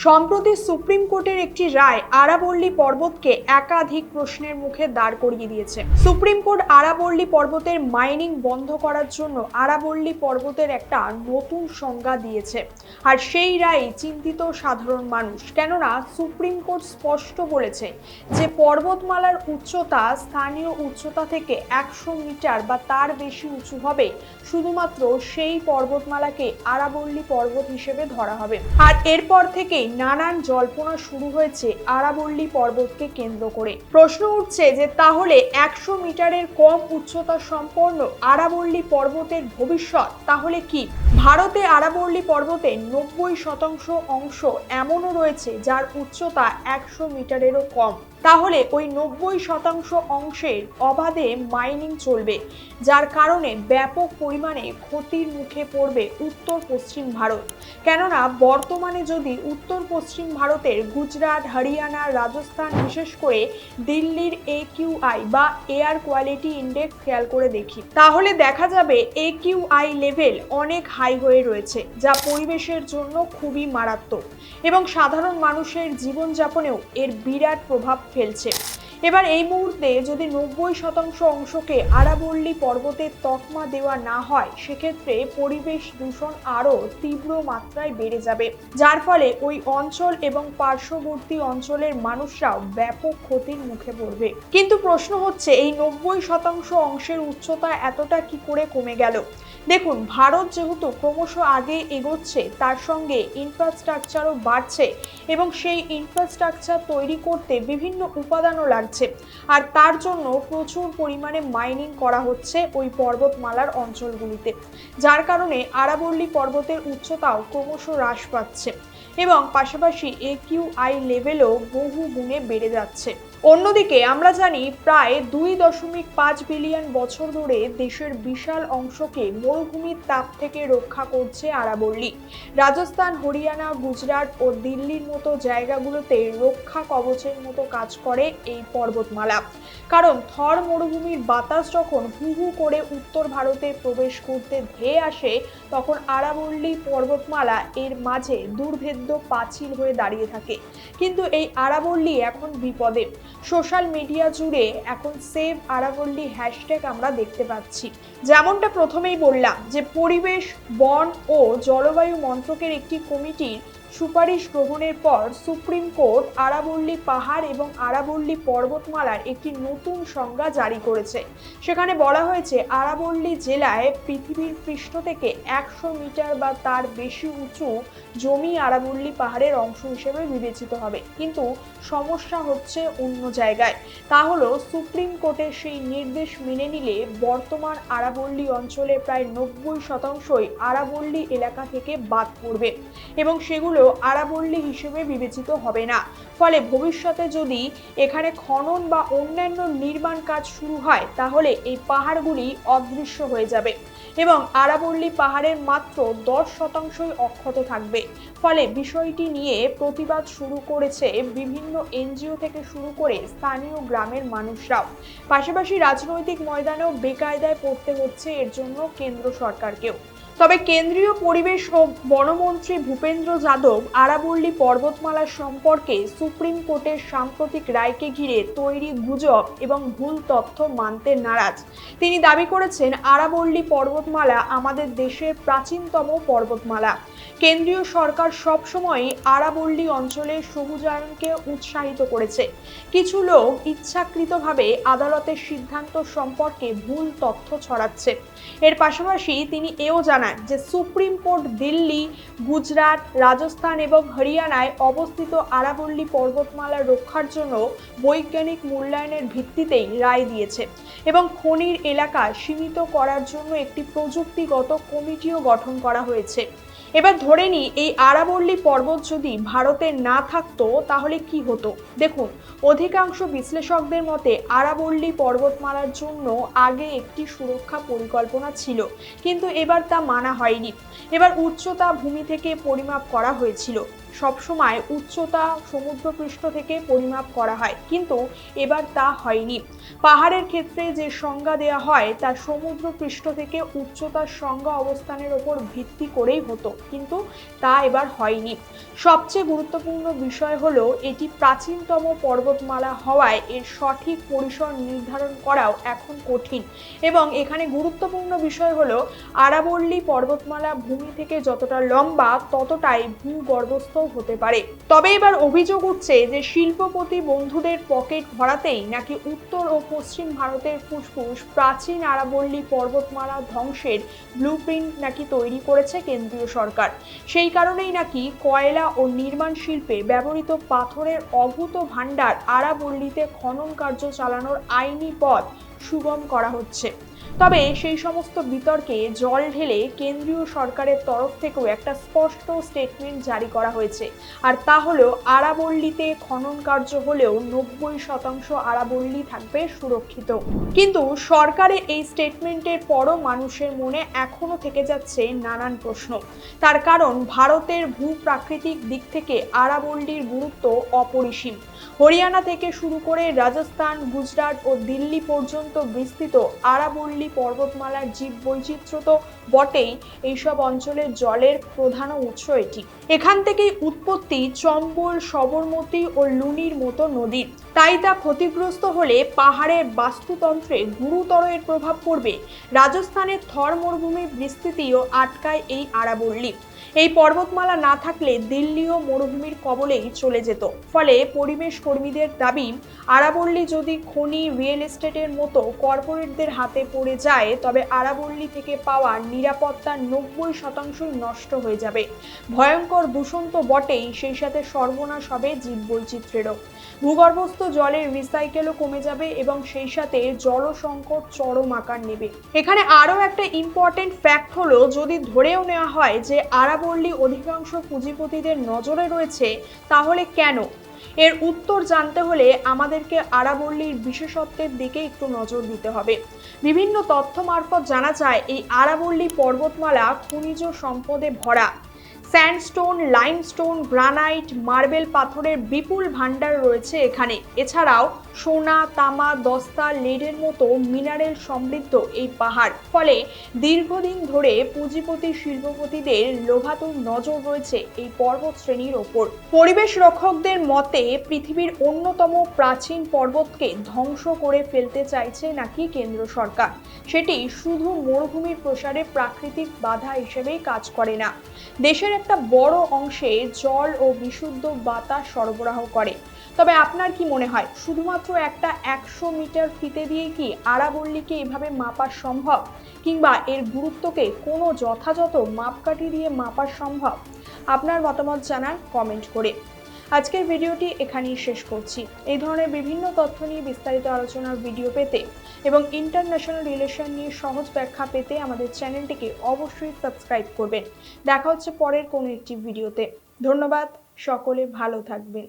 সম্প্রতি সুপ্রিম কোর্টের একটি রায় আরাবল্লী পর্বতকে একাধিক প্রশ্নের মুখে দাঁড় করিয়ে দিয়েছে। সুপ্রিম কোর্ট আরাবল্লী পর্বতের মাইনিং বন্ধ করার জন্য আরাবল্লী পর্বতের একটা নতুন সংজ্ঞা দিয়েছে। আর সেই রায় চিন্তিত সাধারণ মানুষ, কেননা সুপ্রিম কোর্ট স্পষ্ট বলেছে যে পর্বতমালার উচ্চতা স্থানীয় উচ্চতা থেকে 100 মিটার বা তার বেশি উঁচু হবে, শুধুমাত্র সেই পর্বতমালাকে আরাবল্লী পর্বত হিসেবে ধরা হবে। আর এরপর থেকেই নানান জল্পনা শুরু হয়েছে আরাবল্লী পর্বতকে কেন্দ্র করে। প্রশ্ন উঠছে যে তাহলে 100 মিটারের কম উচ্চতা সম্পন্ন আরাবল্লী পর্বতের ভবিষ্যৎ তাহলে কি? ভারতে আরাবল্লী পর্বতের 90% অংশ এমনও রয়েছে যার উচ্চতা 100 মিটারেরও কম। তাহলে ওই 90% অংশের অবাধে মাইনিং চলবে, যার কারণে ব্যাপক পরিমাণে ক্ষতির মুখে পড়বে উত্তর পশ্চিম ভারত। কেননা বর্তমানে যদি উত্তর পশ্চিম ভারতের গুজরাট, হরিয়ানা, রাজস্থান, বিশেষ করে দিল্লির AQI বা এয়ার কোয়ালিটি ইন্ডেক্স খেয়াল করে দেখি, তাহলে দেখা যাবে AQI লেভেল অনেক হাই হয়ে রয়েছে, যা পরিবেশের জন্য খুবই মারাত্মক এবং সাধারণ মানুষের জীবনযাপনেও এর বিরাট প্রভাব ফেলছে। এবার এই মুহূর্তে যদি 90% অংশকে আরাবল্লী পর্বতের তকমা দেওয়া না হয়, সেক্ষেত্রে পরিবেশ দূষণ আরও তীব্র মাত্রায় বেড়ে যাবে, যার ফলে ওই অঞ্চল এবং পার্শ্ববর্তী অঞ্চলের মানুষরাও ব্যাপক ক্ষতির মুখে পড়বে। কিন্তু প্রশ্ন হচ্ছে, এই 90% অংশের উচ্চতা এতটা কি করে কমে গেল? দেখুন, ভারত যেহেতু ক্রমশ আগে এগোচ্ছে, তার সঙ্গে ইনফ্রাস্ট্রাকচারও বাড়ছে এবং সেই ইনফ্রাস্ট্রাকচার তৈরি করতে বিভিন্ন উপাদানও লাগছে। আর তার জন্য প্রচুর পরিমাণে মাইনিং করা হচ্ছে ওই পর্বতমালার অঞ্চলগুলিতে, যার কারণে আরাবল্লী পর্বতের উচ্চতাও ক্রমশ হ্রাস পাচ্ছে এবং পাশাপাশি AQI লেভেলও বহু গুণে বেড়ে যাচ্ছে। অন্যদিকে আমরা জানি প্রায় 2.5 বিলিয়ন বছর ধরে দেশের বিশাল অংশকে মরুভূমির তাপ থেকে রক্ষা করছে আরাবল্লী। রাজস্থান, হরিয়ানা, গুজরাট ও দিল্লির মতো জায়গাগুলোতে রক্ষা কবচের মতো কাজ করে এই পর্বতমালা। কারণ থর মরুভূমির বাতাস যখন হু হু করে উত্তর ভারতে প্রবেশ করতে ধেয়ে আসে, তখন আরাবল্লী পর্বতমালা এর মাঝে দুর্ভেদ্য পাঁচিল হয়ে দাঁড়িয়ে থাকে। কিন্তু এই আরাবল্লী এখন বিপদে। সোশ্যাল মিডিয়া জুড়ে এখন সেভ আরাবল্লী হ্যাশট্যাগ আমরা দেখতে পাচ্ছি। যেমনটা প্রথমেই বললাম যে পরিবেশ, বন ও জলবায়ু মন্ত্রকের একটি কমিটির সুপারিশ গ্রহণের পর সুপ্রিম কোর্ট আরাবল্লী পাহাড় এবং আরাবল্লী পর্বতমালার একটি নতুন সংজ্ঞা জারি করেছে। সেখানে বলা হয়েছে আরাবল্লী জেলায় পৃথিবীর পৃষ্ঠ থেকে 100 মিটার বা তার বেশি উঁচু জমি আরাবল্লী পাহাড়ের অংশ হিসেবে বিবেচিত হবে। কিন্তু সমস্যা হচ্ছে অন্য জায়গায়, তা হলো সুপ্রিম কোর্টের সেই নির্দেশ মেনে নিলে বর্তমান আরাবল্লী অঞ্চলে প্রায় 90%ই আরাবল্লী এলাকা থেকে বাদ পড়বে এবং সেগুলো আরাবল্লী হিসেবে বিবেচিত হবে না। ফলে ভবিষ্যতে যদি এখানে খনন বা অন্যান্য নির্মাণ কাজ শুরু হয়, তাহলে এই পাহাড়গুলি অদৃশ্য হয়ে যাবে এবং আরাবল্লী পাহাড়ের মাত্র 10%ই অক্ষত থাকবে। ফলে বিষয়টি নিয়ে প্রতিবাদ শুরু করেছে বিভিন্ন NGO থেকে শুরু করে স্থানীয় গ্রামের মানুষরাও। পাশাপাশি রাজনৈতিক ময়দানেও বেকায়দায় পড়তে হচ্ছে এর জন্য কেন্দ্র সরকারকেও। তবে কেন্দ্রীয় পরিবেশ ও বনমন্ত্রী ভূপেন্দ্র যাদব আরাবল্লী পর্বতমালা সম্পর্কে সুপ্রিম কোর্টের সাম্প্রতিক রায়কে ঘিরে তৈরি গুজব এবং ভুল তথ্য মানতে নারাজ। তিনি দাবি করেছেন আরাবল্লী পর্বতমালা আমাদের দেশের প্রাচীনতম পর্বতমালা। কেন্দ্রীয় সরকার সবসময়ই আরাবল্লী অঞ্চলের সবুজায়নকে উৎসাহিত করেছে। কিছু লোক ইচ্ছাকৃতভাবে আদালতের সিদ্ধান্ত সম্পর্কে ভুল তথ্য ছড়াচ্ছে। এর পাশাপাশি তিনি এও জানান যে সুপ্রিম কোর্ট দিল্লি, গুজরাট, রাজস্থান এবং হরিয়ানায় অবস্থিত আরাবল্লী পর্বতমালা রক্ষার জন্য বৈজ্ঞানিক মূল্যায়নের ভিত্তিতেই রায় দিয়েছে এবং খনির এলাকা সীমিত করার জন্য একটি প্রযুক্তিগত কমিটিও গঠন করা হয়েছে। এবার ধরে নিই এই আরাবল্লী পর্বত যদি ভারতে না থাকতো, তাহলে কি হতো? দেখুন, অধিকাংশ বিশ্লেষকদের মতে আরাবল্লী পর্বতমালার জন্য আগে একটি সুরক্ষা পরিকল্পনা ছিল, কিন্তু এবার তা মানা হয়নি। এবার উচ্চতা ভূমি থেকে পরিমাপ করা হয়েছিল। সবসময় উচ্চতা সমুদ্রপৃষ্ঠ থেকে পরিমাপ করা হয়, কিন্তু এবার তা হয়নি। পাহাড়ের ক্ষেত্রে যে সংজ্ঞা দেওয়া হয় তা সমুদ্রপৃষ্ঠ থেকে উচ্চতার সংজ্ঞা অবস্থানের উপর ভিত্তি করেই হতো, কিন্তু তা এবার হয়নি। সবচেয়ে গুরুত্বপূর্ণ বিষয় হলো এটি প্রাচীনতম পর্বতমালা হওয়ায় এর সঠিক পরিসর নির্ধারণ করাও এখন কঠিন। এবং এখানে গুরুত্বপূর্ণ বিষয় হলো আরাবল্লী পর্বতমালা ভূমি থেকে যতটা লম্বা ততটাই ভূগর্ভস্থ হতে পারে। তবে এবার অভিযোগ উঠছে যে শিল্পপতি বন্ধুদের পকেট ভরাতেই নাকি উত্তর ও পশ্চিম ভারতের ফুসফুস প্রাচীন আরাবল্লী পর্বতমালা ধ্বংসের ব্লুপ্রিন্ট নাকি তৈরি করেছে কেন্দ্রীয় সরকার। সেই কারণেই নাকি কয়লা ও নির্মাণ শিল্পে ব্যবহৃত পাথরের অভূত ভাণ্ডার আরাবল্লীতে খনন কার্য চালানোর আইনি পথ সুগম করা হচ্ছে। তবে সেই সমস্ত বিতর্কে জল ঢেলে কেন্দ্রীয় সরকারের তরফ থেকেও একটা স্পষ্ট স্টেটমেন্ট জারি করা হয়েছে, আর তা হলো আরাবল্লীতে খনন কার্য হলেও 90% আরাবল্লী থাকবে সুরক্ষিত। কিন্তু সরকারের এই স্টেটমেন্টের পরও মানুষের মনে এখনো থেকে যাচ্ছে নানান প্রশ্ন। তার কারণ ভারতের ভূপ্রাকৃতিক দিক থেকে আরাবল্লীর গুরুত্ব অপরিসীম। হরিয়ানা থেকে শুরু করে রাজস্থান, গুজরাট ও দিল্লি পর্যন্ত বিস্তৃত আরাবল্লী পর্বতমালার জীববৈচিত্র্য তো বটেই, এইসব অঞ্চলের জলের প্রধান উৎস এটি। এখান থেকেই উৎপত্তি চম্বল, সবরমতী ও লুনির মতো নদীর। তাই তা ক্ষতিগ্রস্ত হলে পাহাড়ের বাস্তুতন্ত্রে গুরুতর এর প্রভাব পড়বে। রাজস্থানের থর মরুভূমির বিস্তৃতিও আটকায় এই আরাবল্লী। এই পর্বতমালা না থাকলে দিল্লিও মরুভূমির কবলেই চলে যেত। ফলে পরিবেশ কর্মীদের দাবি, আরাবল্লী যদি খনি, রিয়েল এস্টেটের মতো কর্পোরেটদের হাতে পড়ে যায় তবে আরাবল্লী থেকে পাওয়া নিরাপত্তার 90% নষ্ট হয়ে যাবে। ভয়ঙ্কর দূষণ তো বটেই, সেই সাথে সর্বনাশ হবে জীববৈচিত্র্যেরও। ভূগর্ভস্থ জলের রিসাইকেলও কমে যাবে এবং সেই সাথে জল সংকট চরম আকার নেবে। এখানে আরও একটা ইম্পর্টেন্ট ফ্যাক্ট হলো, যদি ধরেও নেওয়া হয় যে আরাবল্লী অধিকাংশ পুঁজিপতিদের নজরে রয়েছে, তাহলে কেন? এর উত্তর জানতে হলে আমাদেরকে আরাবল্লীর বিশেষত্বের দিকে একটু নজর দিতে হবে। বিভিন্ন তথ্য মারফত জানা যায় এই আরাবল্লী পর্বতমালা খনিজ সম্পদে ভরা। স্যান্ডস্টোন, লাইমস্টোন, গ্রানাইট, মার্বেল পাথরের বিপুল ভাণ্ডার রয়েছে এখানে। এছাড়াও সোনা, তামা, দস্তা, লেডের মতো মিনারেল সমৃদ্ধ এই পাহাড়। ফলে দীর্ঘদিন ধরে পুঁজিপতি শিল্পপতিদের লোভাতুর নজর রয়েছে এই পর্বত শ্রেণীর ওপর। পরিবেশ রক্ষকদের মতে পৃথিবীর অন্যতম প্রাচীন পর্বতকে ধ্বংস করে ফেলতে চাইছে নাকি কেন্দ্র সরকার। সেটি শুধু মরুভূমির প্রসারে প্রাকৃতিক বাধা হিসেবেই কাজ করে না, দেশের একটা বড় অংশে জল ও বিশুদ্ধ বাতাস সরবরাহ করে। তবে আপনার কি মনে হয় শুধুমাত্র একটা 100 মিটার ফিতে দিয়ে কি আরাবল্লীকে এভাবে মাপা সম্ভব, কিংবা এর গুরুত্বকে কোনো যথাযথ মাপকাঠি দিয়ে মাপা সম্ভব? আপনার মতামত জানান কমেন্ট করে। আজকের ভিডিওটি এখানেই শেষ করছি। এই ধরনের বিভিন্ন তথ্য নিয়ে বিস্তারিত আলোচনার ভিডিও পেতে এবং ইন্টারন্যাশনাল রিলেশন নিয়ে সহজ ব্যাখ্যা পেতে আমাদের চ্যানেলটিকে অবশ্যই সাবস্ক্রাইব করবেন। দেখা হচ্ছে পরের কোনো একটি ভিডিওতে। ধন্যবাদ, সকলে ভালো থাকবেন।